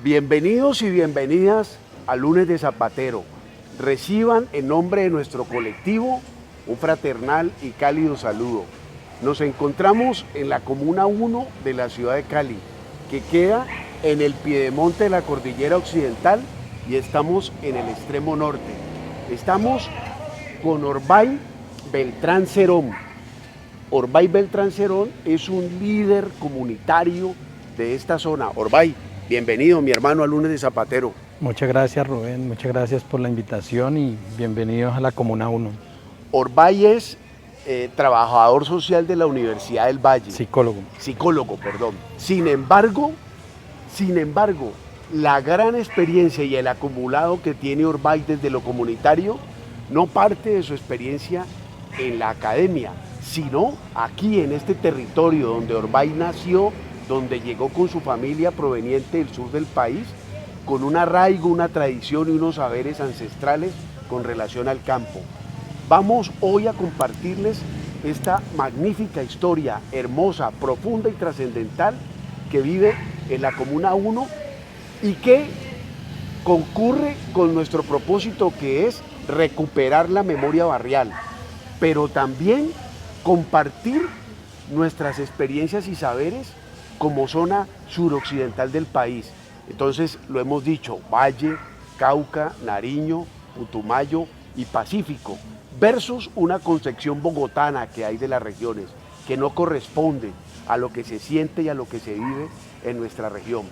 Bienvenidos y bienvenidas a Lunes de Zapatero. Reciban en nombre de nuestro colectivo un fraternal y cálido saludo. Nos encontramos en la Comuna 1 de la ciudad de Cali, que queda en el piedemonte de la Cordillera Occidental y estamos en el extremo norte. Estamos con Orbay Beltrán Cerón. Orbay Beltrán Cerón es un líder comunitario de esta zona. Orbay, bienvenido mi hermano a Lunes de Zapatero. Muchas gracias Rubén, muchas gracias por la invitación y bienvenidos a la Comuna 1. Orbay es trabajador social de la Universidad del Valle. Psicólogo, perdón. Sin embargo, la gran experiencia y el acumulado que tiene Orbay desde lo comunitario no parte de su experiencia en la academia, sino aquí en este territorio donde Orbay nació, donde llegó con su familia proveniente del sur del país, con un arraigo, una tradición y unos saberes ancestrales con relación al campo. Vamos hoy a compartirles esta magnífica historia, hermosa, profunda y trascendental que vive en la Comuna 1 y que concurre con nuestro propósito, que es recuperar la memoria barrial, pero también compartir nuestras experiencias y saberes como zona suroccidental del país. Entonces, lo hemos dicho, Valle, Cauca, Nariño, Putumayo y Pacífico, versus una concepción bogotana que hay de las regiones, que no corresponde a lo que se siente y a lo que se vive en nuestra región.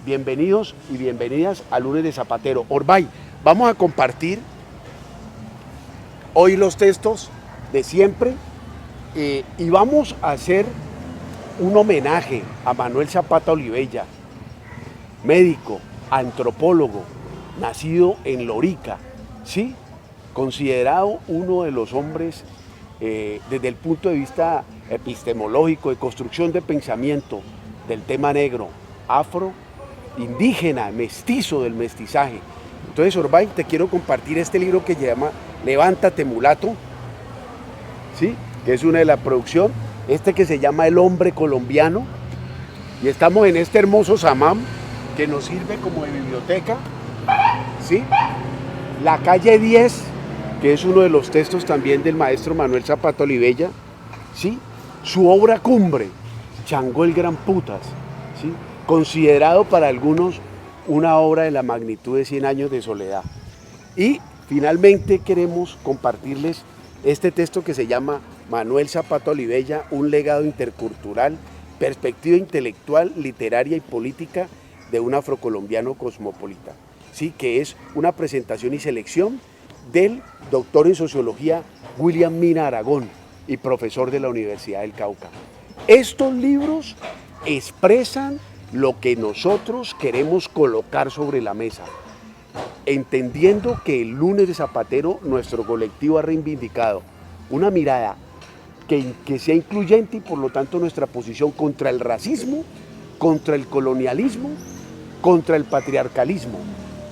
Bienvenidos y bienvenidas a Lunes de Zapatero. Orbay, vamos a compartir hoy los textos de siempre y vamos a hacer un homenaje a Manuel Zapata Olivella, médico, antropólogo, nacido en Lorica, ¿sí? Considerado uno de los hombres desde el punto de vista epistemológico, de construcción de pensamiento del tema negro, afro, indígena, mestizo del mestizaje. Entonces, Orbay, te quiero compartir este libro que se llama Levántate, mulato, ¿sí? Que es una de la producción, que se llama El hombre colombiano, y estamos en este hermoso Samam que nos sirve como de biblioteca, ¿sí? La calle 10, que es uno de los textos también del maestro Manuel Zapata Olivella, ¿sí? Su obra cumbre, Changó el Gran Putas, ¿sí? Considerado para algunos una obra de la magnitud de 100 años de soledad. Y finalmente queremos compartirles este texto que se llama Manuel Zapata Olivella, un legado intercultural, perspectiva intelectual, literaria y política de un afrocolombiano cosmopolita, ¿sí? Que es una presentación y selección del doctor en sociología William Mina Aragón y profesor de la Universidad del Cauca. Estos libros expresan lo que nosotros queremos colocar sobre la mesa, entendiendo que el Lunes de Zapatero nuestro colectivo ha reivindicado una mirada que sea incluyente y por lo tanto nuestra posición contra el racismo, contra el colonialismo, contra el patriarcalismo.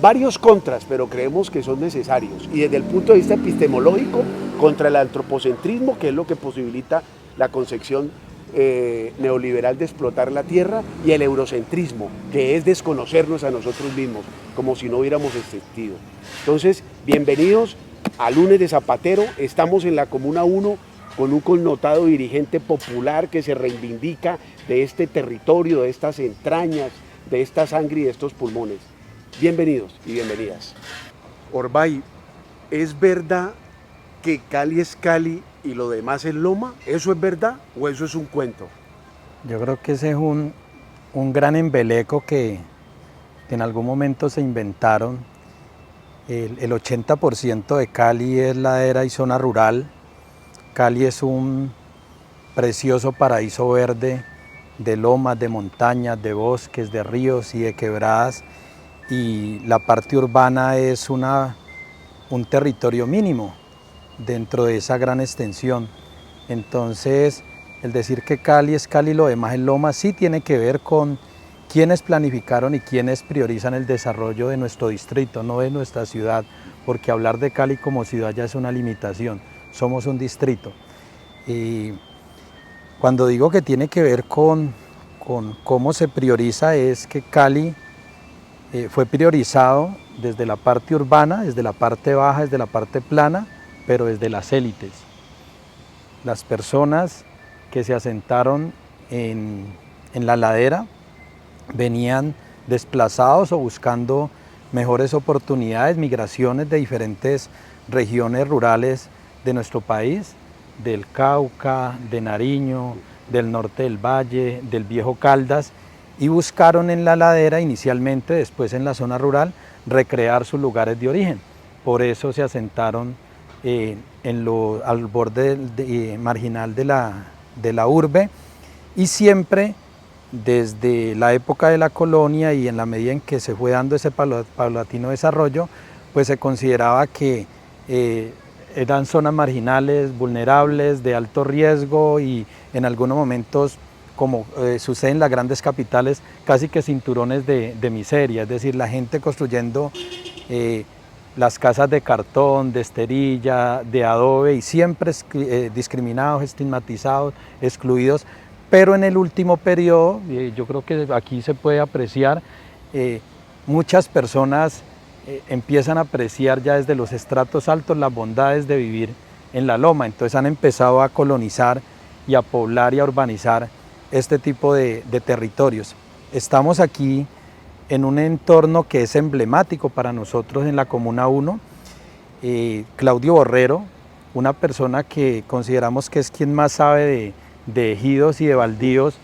Varios contras, pero creemos que son necesarios. Y desde el punto de vista epistemológico, contra el antropocentrismo, que es lo que posibilita la concepción neoliberal de explotar la tierra, y el eurocentrismo, que es desconocernos a nosotros mismos, como si no hubiéramos existido. Entonces, bienvenidos a Lunes de Zapatero. Estamos en la Comuna 1 con un connotado dirigente popular que se reivindica de este territorio, de estas entrañas, de esta sangre y de estos pulmones. Bienvenidos y bienvenidas. Orbay, ¿es verdad que Cali es Cali y lo demás es Loma? ¿Eso es verdad o eso es un cuento? Yo creo que ese es un gran embeleco que en algún momento se inventaron. El 80% de Cali es ladera y zona rural. Cali es un precioso paraíso verde de lomas, de montañas, de bosques, de ríos y de quebradas, y la parte urbana es un territorio mínimo dentro de esa gran extensión. Entonces, el decir que Cali es Cali y lo demás es Loma sí tiene que ver con quienes planificaron y quienes priorizan el desarrollo de nuestro distrito, no de nuestra ciudad, porque hablar de Cali como ciudad ya es una limitación, somos un distrito. Y cuando digo que tiene que ver con cómo se prioriza, es que Cali fue priorizado desde la parte urbana, desde la parte baja, desde la parte plana, pero desde las élites. Las personas que se asentaron en la ladera venían desplazados o buscando mejores oportunidades, migraciones de diferentes regiones rurales de nuestro país, del Cauca, de Nariño, del norte del Valle, del Viejo Caldas, y buscaron en la ladera inicialmente, después en la zona rural, recrear sus lugares de origen. Por eso se asentaron al borde marginal de la urbe, y siempre desde la época de la colonia y en la medida en que se fue dando ese paulatino desarrollo, pues se consideraba que eran zonas marginales, vulnerables, de alto riesgo y en algunos momentos, como sucede en las grandes capitales, casi que cinturones de miseria, es decir, la gente construyendo las casas de cartón, de esterilla, de adobe, y siempre discriminados, estigmatizados, excluidos. Pero en el último periodo, yo creo que aquí se puede apreciar, muchas personas empiezan a apreciar ya desde los estratos altos las bondades de vivir en la loma, entonces han empezado a colonizar y a poblar y a urbanizar este tipo de territorios. Estamos aquí en un entorno que es emblemático para nosotros en la Comuna 1. Claudio Borrero, una persona que consideramos que es quien más sabe de ejidos y de baldíos,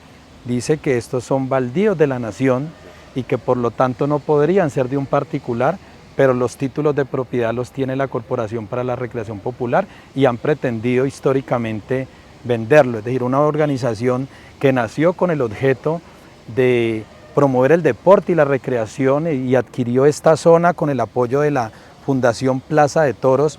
dice que estos son baldíos de la nación y que por lo tanto no podrían ser de un particular, pero los títulos de propiedad los tiene la Corporación para la Recreación Popular y han pretendido históricamente venderlo, es decir, una organización que nació con el objeto de promover el deporte y la recreación y adquirió esta zona con el apoyo de la Fundación Plaza de Toros,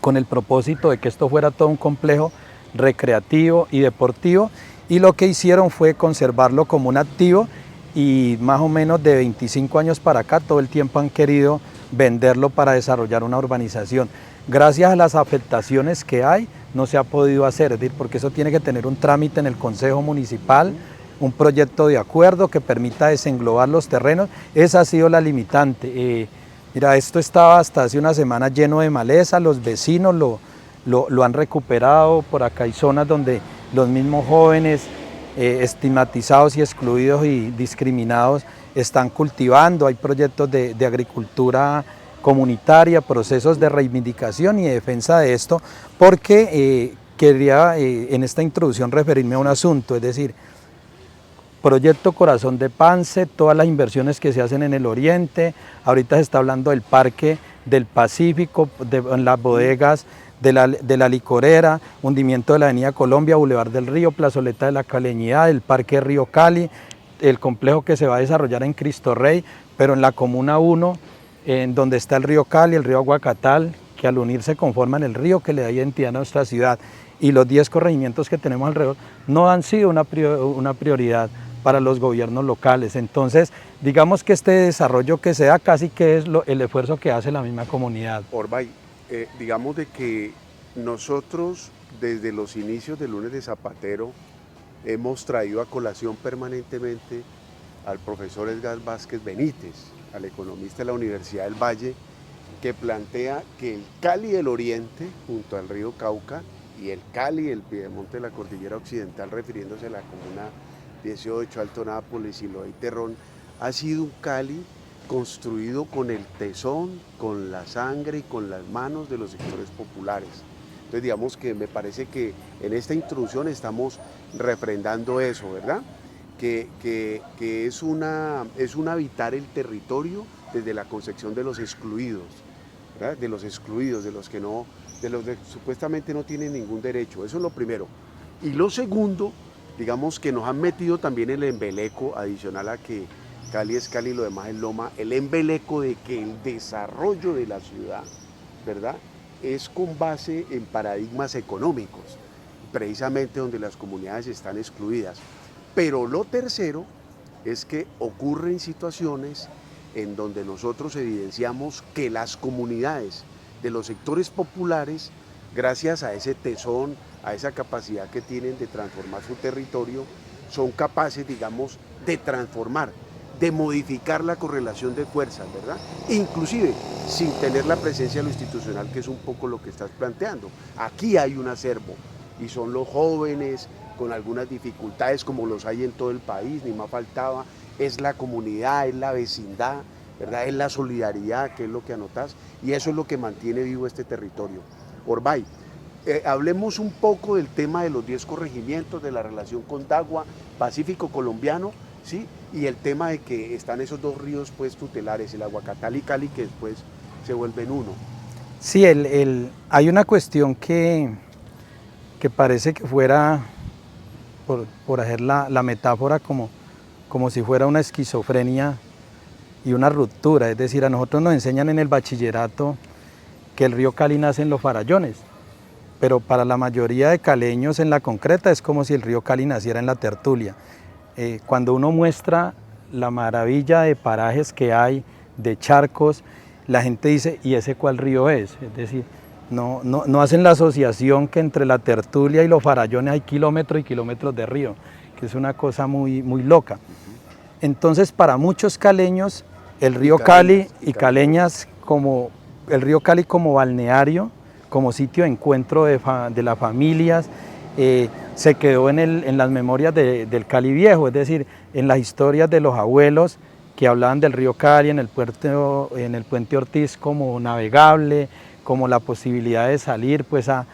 con el propósito de que esto fuera todo un complejo recreativo y deportivo, y lo que hicieron fue conservarlo como un activo, y más o menos de 25 años para acá todo el tiempo han querido venderlo para desarrollar una urbanización. Gracias a las afectaciones que hay no se ha podido hacer, es decir, porque eso tiene que tener un trámite en el Consejo Municipal, un proyecto de acuerdo que permita desenglobar los terrenos. Esa ha sido la limitante. Mira, esto estaba hasta hace una semana lleno de maleza, los vecinos lo han recuperado. Por acá hay zonas donde los mismos jóvenes estigmatizados y excluidos y discriminados están cultivando, hay proyectos de agricultura comunitaria, procesos de reivindicación y de defensa de esto, porque quería en esta introducción referirme a un asunto, es decir, Proyecto Corazón de Pance, todas las inversiones que se hacen en el oriente, ahorita se está hablando del Parque del Pacífico, en las bodegas de la licorera, hundimiento de la Avenida Colombia, Boulevard del Río, Plazoleta de la Caleñidad, el Parque Río Cali, el complejo que se va a desarrollar en Cristo Rey, pero en la Comuna 1, en donde está el río Cali, el río Aguacatal, que al unirse conforman el río que le da identidad a nuestra ciudad, y los 10 corregimientos que tenemos alrededor, no han sido una prioridad para los gobiernos locales. Entonces, digamos que este desarrollo que se da casi que es el esfuerzo que hace la misma comunidad. Orbay, digamos de que nosotros desde los inicios del Lunes de Zapatero hemos traído a colación permanentemente al profesor Edgar Vázquez Benítez, al economista de la Universidad del Valle, que plantea que el Cali del Oriente, junto al río Cauca, y el Cali, el piedemonte de la cordillera occidental, refiriéndose a la comuna 18, Alto Nápoles, Siloé y Terrón, ha sido un Cali construido con el tesón, con la sangre y con las manos de los sectores populares. Entonces digamos que me parece que en esta introducción estamos refrendando eso, ¿verdad? Que es un habitar el territorio desde la concepción de los excluidos, ¿verdad? De los excluidos, de los que supuestamente no tienen ningún derecho. Eso es lo primero. Y lo segundo, digamos que nos han metido también el embeleco, adicional a que Cali es Cali y lo demás es Loma, el embeleco de que el desarrollo de la ciudad, ¿verdad?, es con base en paradigmas económicos, precisamente donde las comunidades están excluidas. Pero lo tercero es que ocurren situaciones en donde nosotros evidenciamos que las comunidades de los sectores populares, gracias a ese tesón, a esa capacidad que tienen de transformar su territorio, son capaces, digamos, de transformar de modificar la correlación de fuerzas, ¿verdad? Inclusive sin tener la presencia de lo institucional, que es un poco lo que estás planteando. Aquí hay un acervo y son los jóvenes con algunas dificultades como los hay en todo el país, ni más faltaba, es la comunidad, es la vecindad, ¿verdad? Es la solidaridad, que es lo que anotás, y eso es lo que mantiene vivo este territorio. Orbay, hablemos un poco del tema de los 10 corregimientos, de la relación con Dagua, Pacífico Colombiano, ¿sí? Y el tema de que están esos dos ríos pues, tutelares, el Aguacatal y Cali, que después se vuelven uno. Sí, hay una cuestión que parece que fuera, por hacer la metáfora, como si fuera una esquizofrenia y una ruptura. Es decir, a nosotros nos enseñan en el bachillerato que el río Cali nace en los Farallones, pero para la mayoría de caleños en la concreta es como si el río Cali naciera en la Tertulia. Cuando uno muestra la maravilla de parajes que hay, de charcos, la gente dice, ¿y ese cuál río es? Es decir, no hacen la asociación que entre la Tertulia y los Farallones hay kilómetros y kilómetros de río, que es una cosa muy, muy loca. Entonces, para muchos caleños, el río Cali y caleñas, como el río Cali como balneario, como sitio de encuentro de las familias, se quedó en las memorias del Cali viejo, es decir, en las historias de los abuelos que hablaban del río Cali en el puente Ortiz como navegable, como la posibilidad de salir pues, a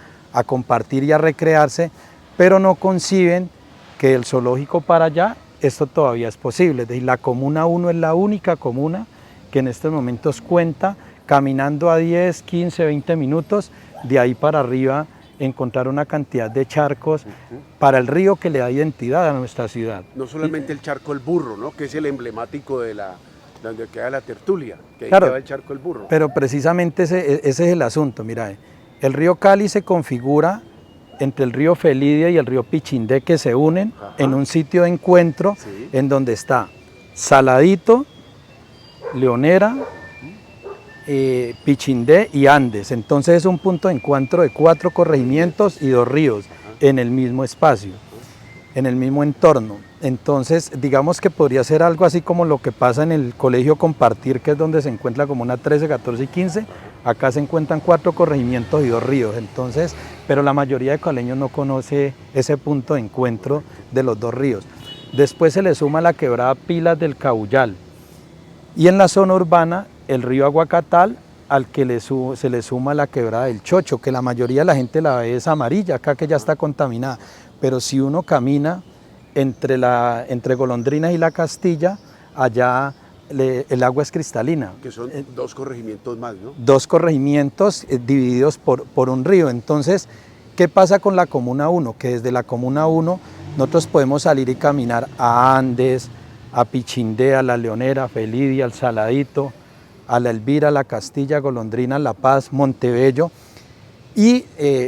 compartir y a recrearse, pero no conciben que del zoológico para allá esto todavía es posible. Es decir, la Comuna 1 es la única comuna que en estos momentos cuenta caminando a 10, 15, 20 minutos, de ahí para arriba encontrar una cantidad de charcos para el río que le da identidad a nuestra ciudad. No solamente el charco El Burro, ¿no? Que es el emblemático de donde queda la Tertulia, que ahí claro, queda el charco El Burro. Pero precisamente ese es el asunto. Mira, el río Cali se configura entre el río Felidia y el río Pichindé, que se unen en un sitio de encuentro, sí, en donde está Saladito, Leonera, Pichindé y Andes. Entonces es un punto de encuentro de 4 corregimientos y 2 ríos en el mismo espacio, en el mismo entorno. Entonces digamos que podría ser algo así como lo que pasa en el colegio Compartir, que es donde se encuentra como una 13, 14 y 15, acá se encuentran 4 corregimientos y 2 ríos. Entonces, pero la mayoría de caleños no conoce ese punto de encuentro de los 2 ríos. Después se le suma la quebrada Pilas del Cabullal, y en la zona urbana el río Aguacatal, al que se le suma la quebrada del Chocho, que la mayoría de la gente la ve es amarilla, acá que ya está contaminada, pero si uno camina entre Golondrinas y La Castilla, allá el agua es cristalina. Que son 2 corregimientos más, ¿no? 2 corregimientos divididos por un río. Entonces, ¿qué pasa con la Comuna 1? Que desde la Comuna 1 nosotros podemos salir y caminar a Andes, a Pichindé, a La Leonera, a Felidia, al Saladito, a La Elvira, a La Castilla, Golondrina, La Paz, Montebello, y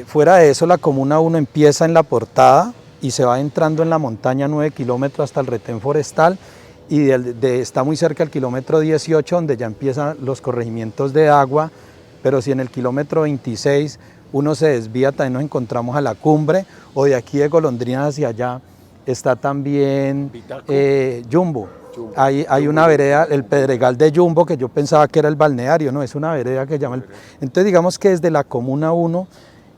fuera de eso la Comuna 1 empieza en La Portada y se va entrando en la montaña 9 kilómetros hasta el retén forestal, y está muy cerca del kilómetro 18 donde ya empiezan los corregimientos de agua, pero si en el kilómetro 26 uno se desvía también nos encontramos a La Cumbre, o de aquí de Golondrinas hacia allá está también Jumbo. Hay una vereda, el Pedregal de Jumbo, que yo pensaba que era el balneario, no, es una vereda que llama Entonces digamos que desde la Comuna 1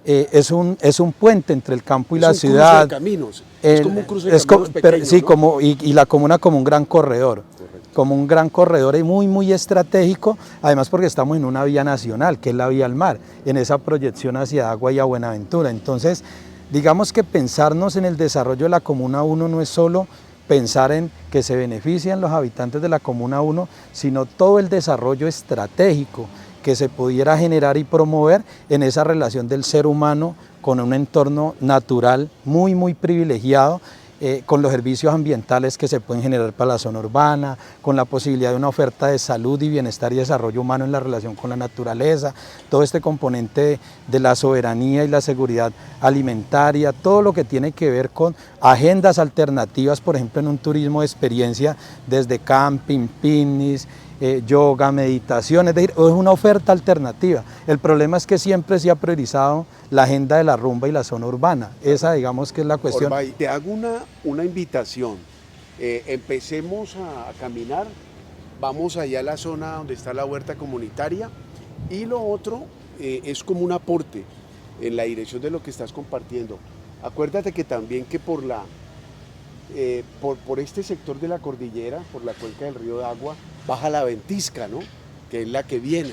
es un puente entre el campo y la ciudad. Es un cruce de caminos, es como un cruce de caminos pequeño, sí, ¿no? y la comuna como un gran corredor. Correcto. Como un gran corredor y muy, muy estratégico, además porque estamos en una vía nacional, que es la vía al mar, en esa proyección hacia Agua y a Buenaventura. Entonces, digamos que pensarnos en el desarrollo de la Comuna 1 no es solo pensar en que se benefician los habitantes de la Comuna 1, sino todo el desarrollo estratégico que se pudiera generar y promover en esa relación del ser humano con un entorno natural muy, muy privilegiado, con los servicios ambientales que se pueden generar para la zona urbana, con la posibilidad de una oferta de salud y bienestar y desarrollo humano en la relación con la naturaleza, todo este componente de la soberanía y la seguridad alimentaria, todo lo que tiene que ver con agendas alternativas, por ejemplo en un turismo de experiencia desde camping, picnics, yoga, meditación, es decir, es una oferta alternativa. El problema es que siempre se ha priorizado la agenda de la rumba y la zona urbana. Esa digamos que es la cuestión. Orbay, te hago una invitación Empecemos a caminar, vamos allá a la zona donde está la huerta comunitaria, y lo otro es como un aporte en la dirección de lo que estás compartiendo. Acuérdate que también que por este sector de la cordillera, por la cuenca del río de Agua, baja la ventisca, ¿no? Que es la que viene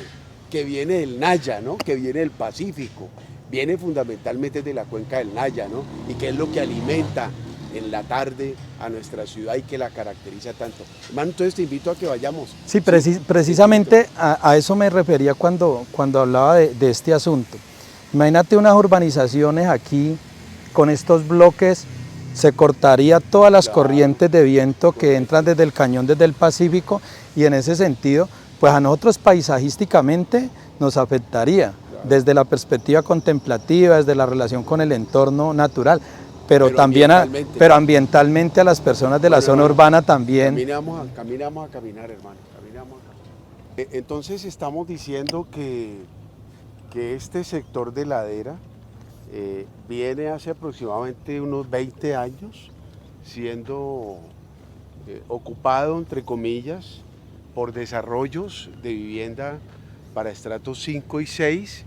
del Naya, ¿no? Que viene del Pacífico, viene fundamentalmente de la cuenca del Naya, ¿no? Y que es lo que alimenta en la tarde a nuestra ciudad y que la caracteriza tanto. Hermano, entonces te invito a que vayamos. Sí, precisamente a eso me refería cuando hablaba de este asunto. Imagínate unas urbanizaciones aquí con estos bloques, se cortaría todas las corrientes de viento que entran desde el cañón, desde el Pacífico, y en ese sentido, pues a nosotros paisajísticamente nos afectaría, desde la perspectiva contemplativa, desde la relación con el entorno natural, pero ambientalmente a las personas de la zona urbana también. Caminamos a caminar, hermano, caminamos a caminar. Entonces estamos diciendo que este sector de ladera viene hace aproximadamente unos 20 años siendo ocupado, entre comillas, por desarrollos de vivienda para estratos 5 y 6,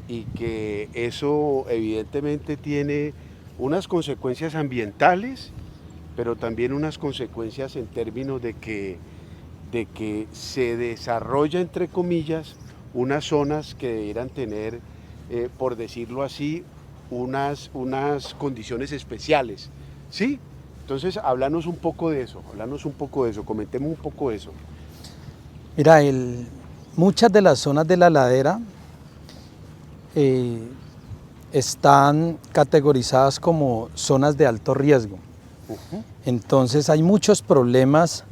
y que eso evidentemente tiene unas consecuencias ambientales, pero también unas consecuencias en términos de que se desarrolla, entre comillas, unas zonas que debieran tener, por decirlo así, unas condiciones especiales, ¿sí? Entonces, háblanos un poco de eso, comentemos un poco de eso. Mira, muchas de las zonas de la ladera están categorizadas como zonas de alto riesgo. Entonces hay muchos problemas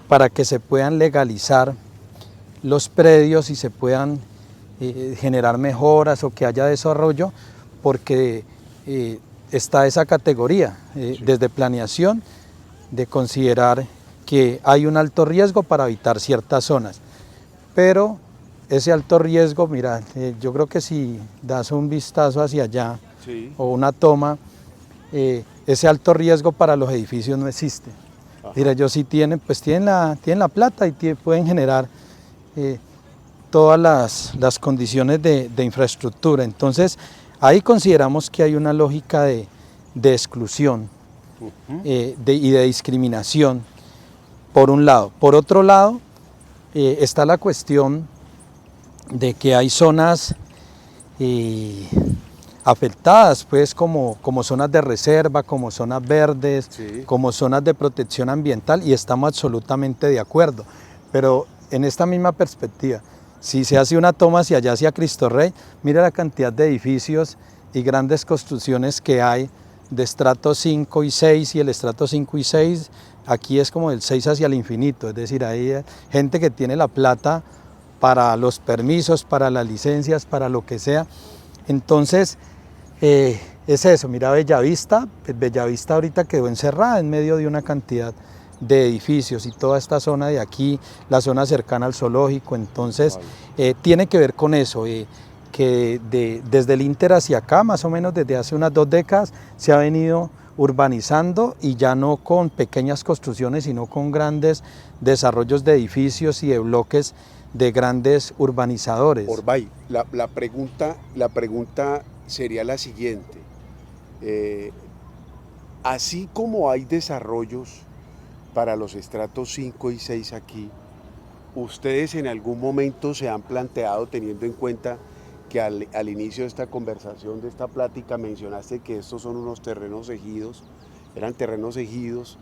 para que se puedan legalizar los predios y se puedan generar mejoras o que haya desarrollo, porque está esa categoría desde planeación de considerar que hay un alto riesgo para habitar ciertas zonas. Pero ese alto riesgo, mira, yo creo que si das un vistazo hacia allá o una toma, ese alto riesgo para los edificios no existe. Mira, ellos sí tienen la plata y pueden generar todas las condiciones de infraestructura. Entonces, ahí consideramos que hay una lógica de exclusión y de discriminación, por un lado. Por otro lado, está la cuestión de que hay zonas afectadas, pues como zonas de reserva, como zonas verdes, como zonas de protección ambiental, y estamos absolutamente de acuerdo. Pero en esta misma perspectiva, si se hace una toma hacia allá, hacia Cristo Rey, mira la cantidad de edificios y grandes construcciones que hay de estrato 5 y 6, y el estrato 5 y 6 aquí es como del 6 hacia el infinito, es decir, hay gente que tiene la plata para los permisos, para las licencias, para lo que sea. Entonces, es eso, mira Bellavista, pues Bellavista ahorita quedó encerrada en medio de una cantidad de edificios, y toda esta zona de aquí, la zona cercana al zoológico. Entonces tiene que ver con eso, que desde el Inter hacia acá, más o menos desde hace unas 2 décadas, se ha venido urbanizando, y ya no con pequeñas construcciones, sino con grandes desarrollos de edificios y de bloques de grandes urbanizadores. Orbay, la pregunta sería la siguiente. Así como hay desarrollos para los estratos 5 y 6 aquí, ¿ustedes en algún momento se han planteado, teniendo en cuenta que al inicio de esta conversación, de esta plática, mencionaste que estos son unos terrenos ejidos, eran terrenos ejidos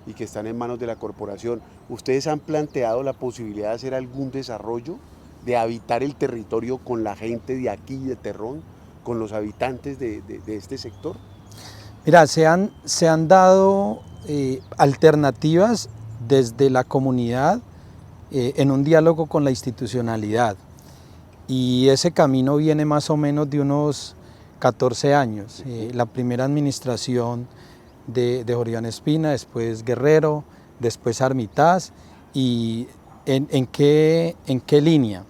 y que están en manos de la corporación? ¿Ustedes han planteado la posibilidad de hacer algún desarrollo, de habitar el territorio con la gente de aquí, de Terrón, con los habitantes de este sector? Mira, se han dado alternativas desde la comunidad en un diálogo con la institucionalidad, y ese camino viene más o menos de unos 14 años. La primera administración de Jorge Iván Espina, después Guerrero, después Armitaz. ¿Y en qué línea?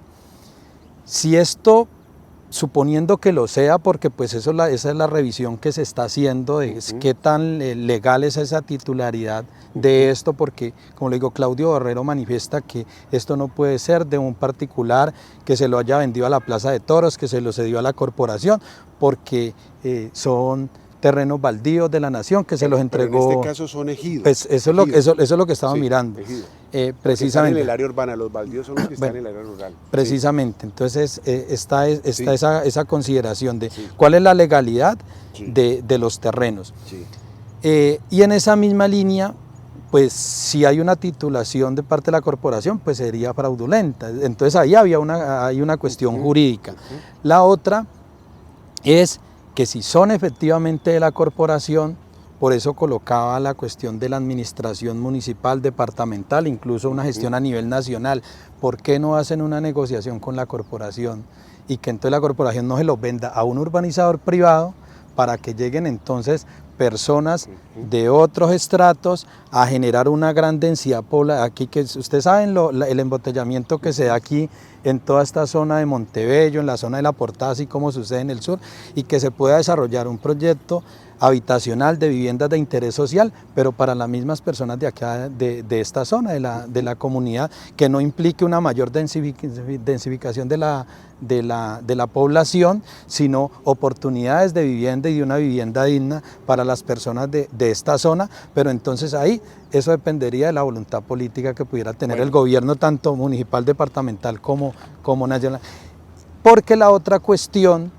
Si esto suponiendo que lo sea, porque pues esa es la revisión que se está haciendo de qué tan legal es esa titularidad de esto, porque como le digo, Claudio Borrero manifiesta que esto no puede ser de un particular que se lo haya vendido a la Plaza de Toros, que se lo cedió a la corporación, porque son terrenos baldíos de la nación que se los entregó. En este caso son ejidos. Pues eso es lo que estamos mirando. Precisamente. Están en el área urbana, los baldíos son los que están en el área rural. Precisamente, entonces está esa consideración de cuál es la legalidad de los terrenos. Y en esa misma línea, pues si hay una titulación de parte de la corporación, pues sería fraudulenta. Entonces ahí hay una cuestión jurídica. La otra es que si son efectivamente de la corporación, por eso colocaba la cuestión de la administración municipal, departamental, incluso una gestión a nivel nacional. ¿Por qué no hacen una negociación con la corporación y que entonces la corporación no se los venda a un urbanizador privado para que lleguen entonces personas de otros estratos a generar una gran densidad poblacional? Aquí que ustedes saben el embotellamiento que se da aquí en toda esta zona de Montebello, en la zona de La Portada, así como sucede en el sur, y que se pueda desarrollar un proyecto habitacional de viviendas de interés social, pero para las mismas personas de acá, de esta zona, de la comunidad, que no implique una mayor densificación de la población, sino oportunidades de vivienda y de una vivienda digna para las personas de esta zona, pero entonces ahí eso dependería de la voluntad política que pudiera tener el gobierno, tanto municipal, departamental como nacional. Porque la otra cuestión,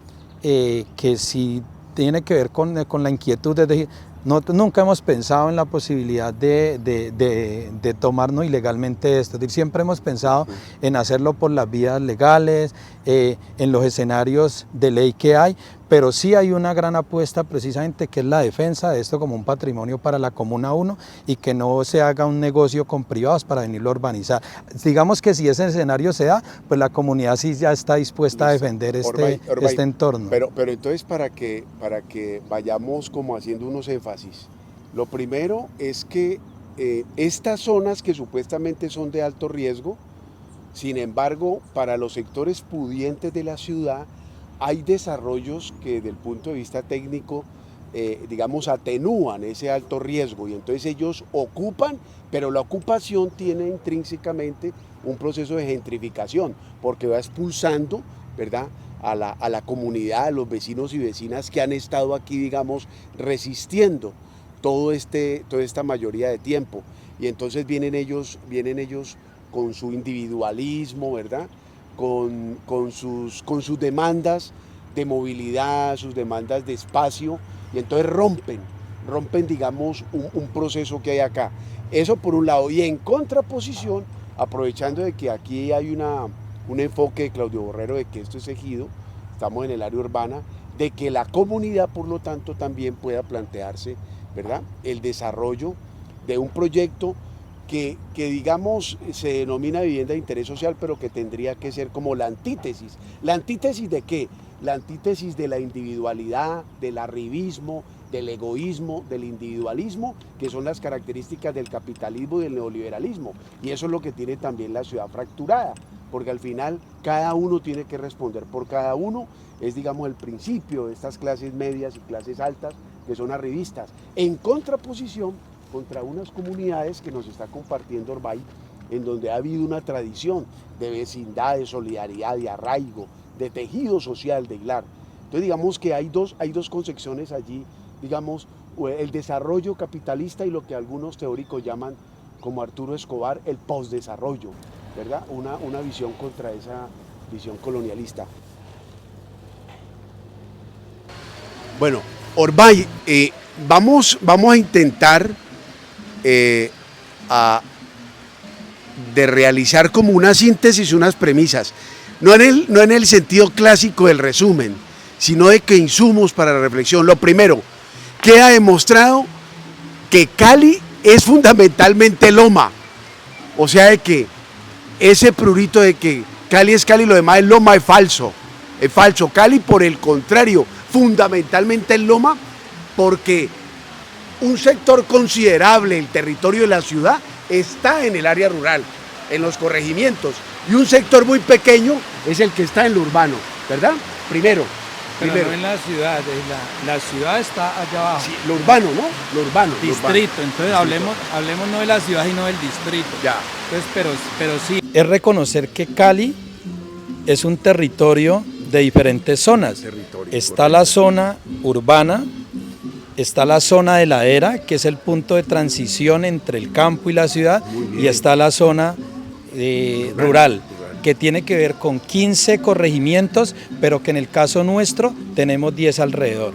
que sí tiene que ver con la inquietud, es decir, nunca hemos pensado en la posibilidad de tomarnos ilegalmente esto, es decir, siempre hemos pensado en hacerlo por las vías legales, en los escenarios de ley que hay, pero sí hay una gran apuesta precisamente que es la defensa de esto como un patrimonio para la Comuna 1 y que no se haga un negocio con privados para venirlo a urbanizar. Digamos que si ese escenario se da, pues la comunidad sí ya está dispuesta a defender este entorno. Pero entonces para que vayamos como haciendo unos énfasis, lo primero es que estas zonas que supuestamente son de alto riesgo, sin embargo, para los sectores pudientes de la ciudad, hay desarrollos que desde el punto de vista técnico, digamos, atenúan ese alto riesgo y entonces ellos ocupan, pero la ocupación tiene intrínsecamente un proceso de gentrificación, porque va expulsando, ¿verdad?, a la comunidad, a los vecinos y vecinas que han estado aquí, digamos, resistiendo toda esta mayoría de tiempo. Y entonces vienen ellos con su individualismo, ¿verdad?, con sus demandas de movilidad, sus demandas de espacio, y entonces rompen, digamos, un proceso que hay acá. Eso por un lado, y en contraposición, aprovechando de que aquí hay un enfoque de Claudio Borrero de que esto es ejido, estamos en el área urbana, de que la comunidad, por lo tanto, también pueda plantearse, ¿verdad?, el desarrollo de un proyecto que digamos se denomina vivienda de interés social, pero que tendría que ser como la antítesis. ¿La antítesis de qué? La antítesis de la individualidad, del arribismo, del egoísmo, del individualismo, que son las características del capitalismo y del neoliberalismo. Y eso es lo que tiene también la ciudad fracturada, porque al final cada uno tiene que responder por cada uno, es digamos el principio de estas clases medias y clases altas que son arribistas, en contraposición contra unas comunidades que nos está compartiendo Orbay, en donde ha habido una tradición de vecindad, de solidaridad, de arraigo, de tejido social, de hilar. Entonces digamos que hay dos concepciones allí, digamos, el desarrollo capitalista y lo que algunos teóricos llaman, como Arturo Escobar, el postdesarrollo, ¿verdad? Una visión contra esa visión colonialista. Bueno, Orbay, vamos a intentar de realizar como una síntesis, unas premisas, no en el sentido clásico del resumen, sino de que insumos para la reflexión. Lo primero, queda demostrado que Cali es fundamentalmente loma, o sea, de que ese prurito de que Cali es Cali, lo demás es loma, es falso. Cali, por el contrario, fundamentalmente es loma, porque un sector considerable del territorio de la ciudad está en el área rural, en los corregimientos, y un sector muy pequeño es el que está en lo urbano, ¿verdad? primero. Pero no en la ciudad, la ciudad está allá abajo. Sí, lo urbano, ¿no? Lo urbano. Distrito, lo urbano. entonces hablemos no de la ciudad sino del distrito. Ya. Entonces, pero sí, es reconocer que Cali es un territorio de diferentes zonas. Está la zona urbana, está la zona de ladera, que es el punto de transición entre el campo y la ciudad, y está la zona rural, que tiene que ver con 15 corregimientos, pero que en el caso nuestro tenemos 10 alrededor.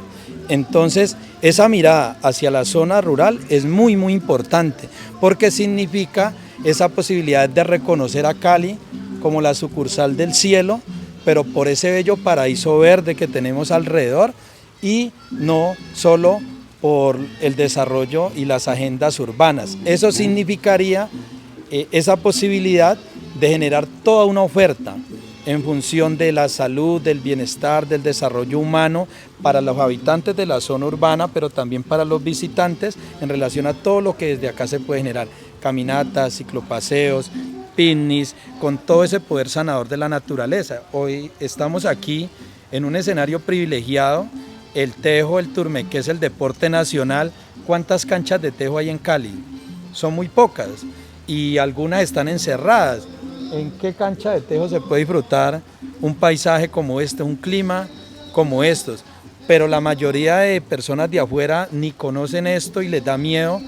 Entonces, esa mirada hacia la zona rural es muy importante, porque significa esa posibilidad de reconocer a Cali como la sucursal del cielo, pero por ese bello paraíso verde que tenemos alrededor, y no solo por el desarrollo y las agendas urbanas. Eso significaría esa posibilidad de generar toda una oferta en función de la salud, del bienestar, del desarrollo humano para los habitantes de la zona urbana, pero también para los visitantes en relación a todo lo que desde acá se puede generar, caminatas, ciclopaseos, picnics, con todo ese poder sanador de la naturaleza. Hoy estamos aquí en un escenario privilegiado, el tejo, el turmequé es el deporte nacional. ¿Cuántas canchas de tejo hay en Cali? Son muy pocas y algunas están encerradas. ¿En qué cancha de tejo se puede disfrutar un paisaje como este, un clima como estos? Pero la mayoría de personas de afuera ni conocen esto y les da miedo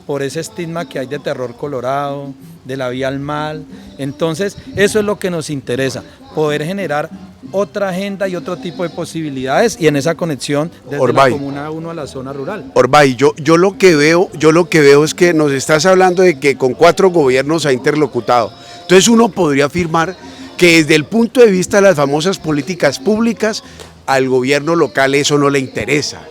por ese estigma que hay de terror colorado, de la vía al mal. Entonces, eso es lo que nos interesa, poder generar otra agenda y otro tipo de posibilidades, y en esa conexión desde Orbay, la comuna 1 a la zona rural. Orbay, yo lo que veo es que nos estás hablando de que con 4 gobiernos ha interlocutado. Entonces uno podría afirmar que desde el punto de vista de las famosas políticas públicas, al gobierno local eso no le interesa.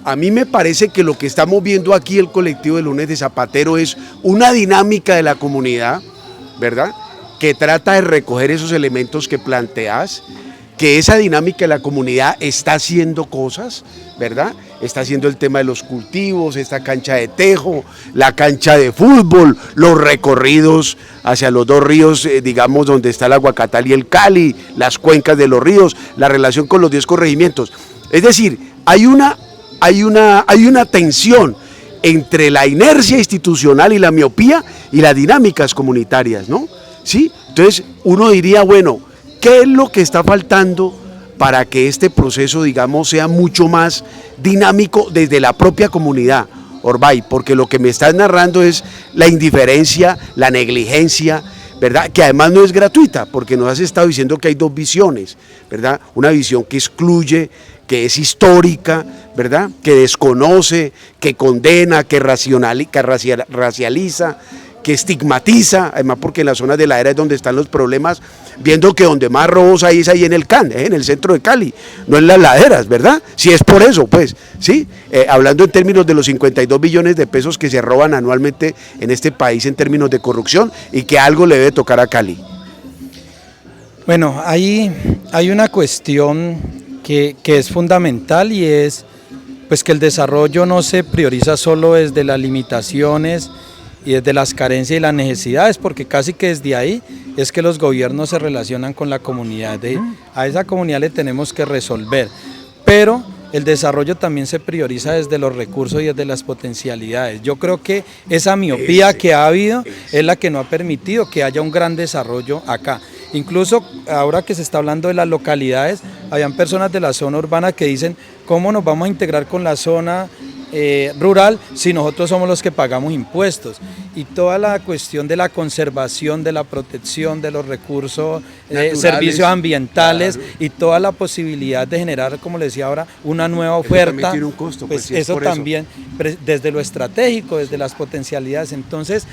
A mí me parece que lo que estamos viendo aquí el colectivo de Lunes de Zapatero es una dinámica de la comunidad, ¿verdad?, que trata de recoger esos elementos que planteas, que esa dinámica de la comunidad está haciendo cosas, ¿verdad? Está haciendo el tema de los cultivos, esta cancha de tejo, la cancha de fútbol, los recorridos hacia los 2 ríos, digamos, donde está el Aguacatal y el Cali, las cuencas de los ríos, la relación con los 10 corregimientos. Es decir, hay una tensión entre la inercia institucional y la miopía y las dinámicas comunitarias, ¿no? ¿Sí? Entonces uno diría, bueno, ¿qué es lo que está faltando para que este proceso, digamos, sea mucho más dinámico desde la propia comunidad, Orbay? Porque lo que me estás narrando es la indiferencia, la negligencia, ¿verdad?, que además no es gratuita, porque nos has estado diciendo que hay 2 visiones, ¿verdad? Una visión que excluye, que es histórica, ¿verdad?, que desconoce, que condena, que racializa, que estigmatiza, además porque en las zonas de la era es donde están los problemas, viendo que donde más robos hay es ahí en el CAN, en el centro de Cali, no en las laderas, ¿verdad? Si es por eso, pues, ¿sí? Hablando en términos de los 52 billones de pesos que se roban anualmente en este país en términos de corrupción, y que algo le debe tocar a Cali. Bueno, hay una cuestión que es fundamental, y es pues que el desarrollo no se prioriza solo desde las limitaciones y desde las carencias y las necesidades, porque casi que desde ahí es que los gobiernos se relacionan con la comunidad. A esa comunidad le tenemos que resolver, pero el desarrollo también se prioriza desde los recursos y desde las potencialidades. Yo creo que esa miopía que ha habido es la que no ha permitido que haya un gran desarrollo acá. Incluso ahora que se está hablando de las localidades, habían personas de la zona urbana que dicen, ¿cómo nos vamos a integrar con la zona rural si nosotros somos los que pagamos impuestos? Y toda la cuestión de la conservación, de la protección de los recursos, servicios ambientales, claro, y toda la posibilidad de generar, como le decía ahora, una nueva oferta, también tiene un costo, pues eso también, desde lo estratégico, desde las potencialidades. Entonces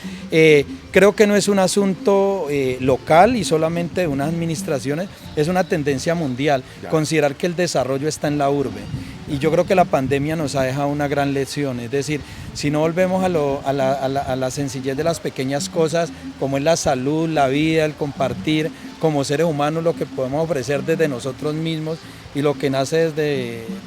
creo que no es un asunto local y solamente de unas administraciones, es una tendencia mundial, considerar que el desarrollo está en la urbe. Y yo creo que la pandemia nos ha dejado una gran lección, es decir, si no volvemos a la sencillez de las pequeñas cosas, como es la salud, la vida, el compartir como seres humanos, lo que podemos ofrecer desde nosotros mismos y lo que nace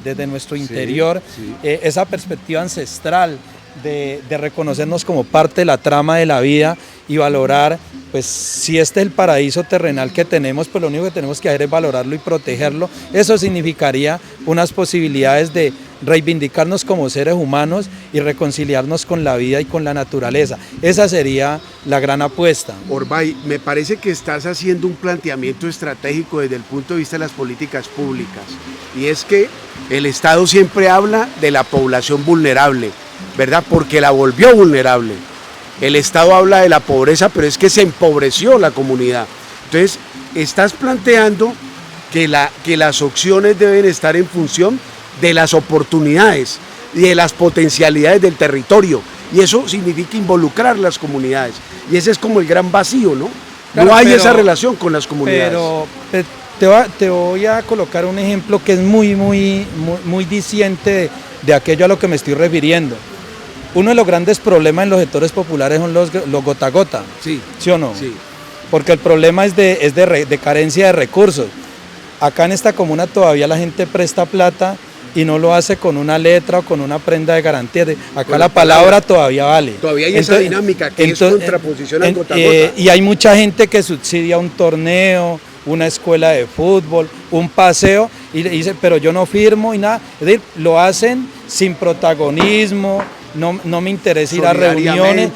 desde nuestro interior, esa perspectiva ancestral de reconocernos como parte de la trama de la vida y valorar pues si este es el paraíso terrenal que tenemos, pues lo único que tenemos que hacer es valorarlo y protegerlo. Eso significaría unas posibilidades de reivindicarnos como seres humanos y reconciliarnos con la vida y con la naturaleza. Esa sería la gran apuesta. Orbay, me parece que estás haciendo un planteamiento estratégico desde el punto de vista de las políticas públicas, y es que el Estado siempre habla de la población vulnerable, ¿verdad? Porque la volvió vulnerable. El Estado habla de la pobreza, pero es que se empobreció la comunidad. Entonces, estás planteando que las opciones deben estar en función de las oportunidades y de las potencialidades del territorio. Y eso significa involucrar las comunidades. Y ese es como el gran vacío, ¿no? Claro, no hay esa relación con las comunidades. Pero te voy a colocar un ejemplo que es muy diciente de aquello a lo que me estoy refiriendo. Uno de los grandes problemas en los sectores populares son los gota a gota, ¿sí o no? Sí. Porque el problema es de carencia de recursos. Acá en esta comuna todavía la gente presta plata y no lo hace con una letra o con una prenda de garantía. Acá la palabra todavía vale. Todavía hay esa dinámica que es contraposición al gota a gota. Y hay mucha gente que subsidia un torneo, una escuela de fútbol, un paseo, y dice, pero yo no firmo y nada. Es decir, lo hacen sin protagonismo. No me interesa ir a reuniones,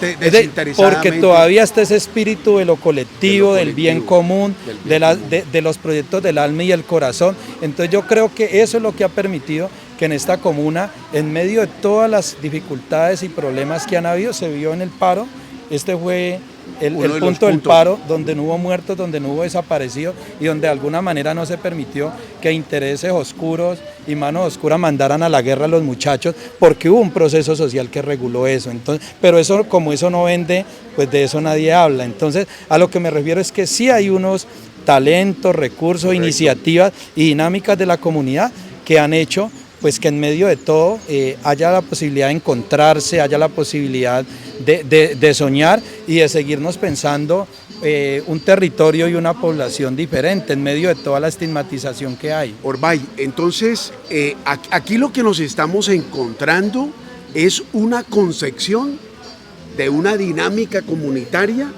porque todavía está ese espíritu de lo colectivo, del bien común, de los proyectos del alma y el corazón. Entonces yo creo que eso es lo que ha permitido que en esta comuna, en medio de todas las dificultades y problemas que han habido, se vio en el paro. Este fue el punto del paro, donde no hubo muertos, donde no hubo desaparecidos y donde de alguna manera no se permitió que intereses oscuros y manos oscuras mandaran a la guerra a los muchachos, porque hubo un proceso social que reguló eso. Entonces, pero eso, como eso no vende, pues de eso nadie habla. Entonces, a lo que me refiero es que sí hay unos talentos, recursos, correcto, iniciativas y dinámicas de la comunidad que han hecho pues que en medio de todo haya la posibilidad de encontrarse, haya la posibilidad de soñar y de seguirnos pensando un territorio y una población diferente en medio de toda la estigmatización que hay. Orbay, entonces aquí lo que nos estamos encontrando es una concepción de una dinámica comunitaria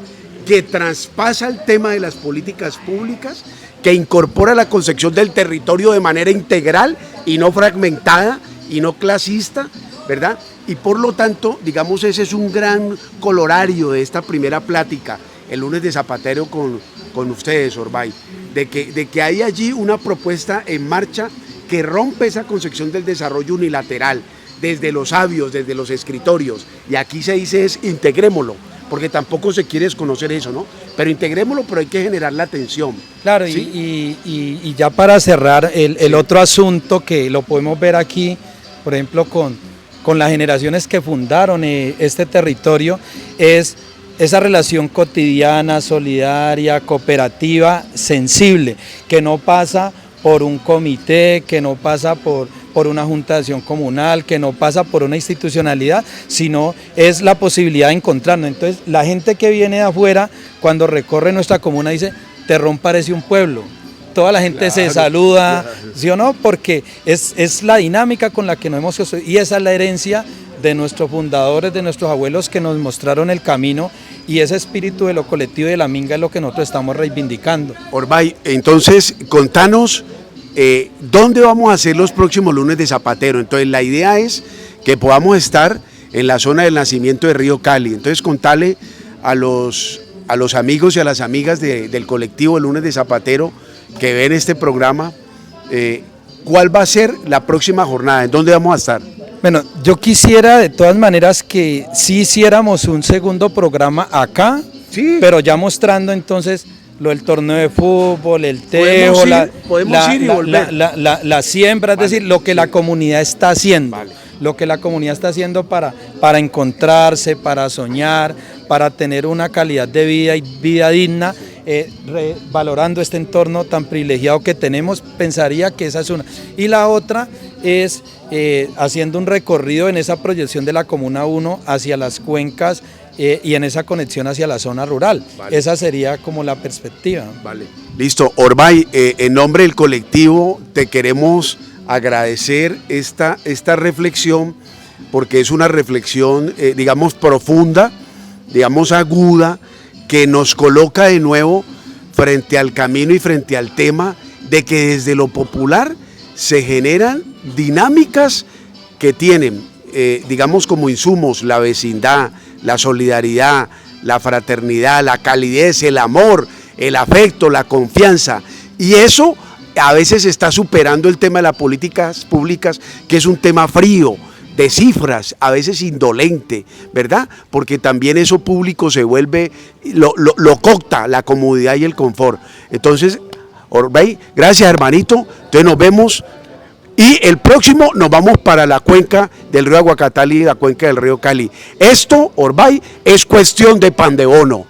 que traspasa el tema de las políticas públicas, que incorpora la concepción del territorio de manera integral y no fragmentada y no clasista, ¿verdad? Y por lo tanto, digamos, ese es un gran colorario de esta primera plática, el lunes de Zapatero con ustedes, Orbay, de que hay allí una propuesta en marcha que rompe esa concepción del desarrollo unilateral, desde los sabios, desde los escritorios, y aquí se dice es integrémoslo, porque tampoco se quiere desconocer eso, ¿no? Pero integrémoslo, pero hay que generar la atención. Claro, ¿sí? y ya para cerrar, el otro asunto que lo podemos ver aquí, por ejemplo, con las generaciones que fundaron este territorio, es esa relación cotidiana, solidaria, cooperativa, sensible, que no pasa por un comité, que no pasa por una junta de acción comunal, que no pasa por una institucionalidad, sino es la posibilidad de encontrarnos. Entonces, la gente que viene de afuera, cuando recorre nuestra comuna, dice, Terrón parece un pueblo. Toda la gente se saluda, claro, ¿sí o no? Porque es la dinámica con la que nos hemos construido, y esa es la herencia de nuestros fundadores, de nuestros abuelos que nos mostraron el camino, y ese espíritu de lo colectivo y de la minga es lo que nosotros estamos reivindicando. Orbay, entonces, contanos ¿dónde vamos a hacer los próximos lunes de Zapatero? Entonces la idea es que podamos estar en la zona del nacimiento de Río Cali. Entonces contale a los amigos y a las amigas del colectivo el lunes de Zapatero que ven este programa, ¿cuál va a ser la próxima jornada? ¿En dónde vamos a estar? Bueno, yo quisiera de todas maneras que sí hiciéramos un segundo programa acá, sí, pero ya mostrando entonces lo del torneo de fútbol, el tejo, la siembra, es decir, lo que la comunidad está haciendo, lo que la comunidad está haciendo para encontrarse, para soñar, para tener una calidad de vida y vida digna, valorando este entorno tan privilegiado que tenemos. Pensaría que esa es una. Y la otra es haciendo un recorrido en esa proyección de la Comuna 1 hacia las cuencas, y en esa conexión hacia la zona rural. Vale. Esa sería como la perspectiva. Vale. Listo. Orbay, en nombre del colectivo te queremos agradecer esta reflexión, porque es una reflexión, digamos, profunda, digamos, aguda, porque nos coloca de nuevo frente al camino y frente al tema de que desde lo popular se generan dinámicas que tienen, digamos, como insumos la vecindad, la solidaridad, la fraternidad, la calidez, el amor, el afecto, la confianza, y eso a veces está superando el tema de las políticas públicas, que es un tema frío, de cifras, a veces indolente, ¿verdad? Porque también eso público se vuelve, lo cocta la comodidad y el confort. Entonces, Orbay, gracias hermanito, entonces nos vemos, y el próximo nos vamos para la cuenca del río Aguacatali y la cuenca del río Cali. Esto, Orbay, es cuestión de pan de bono.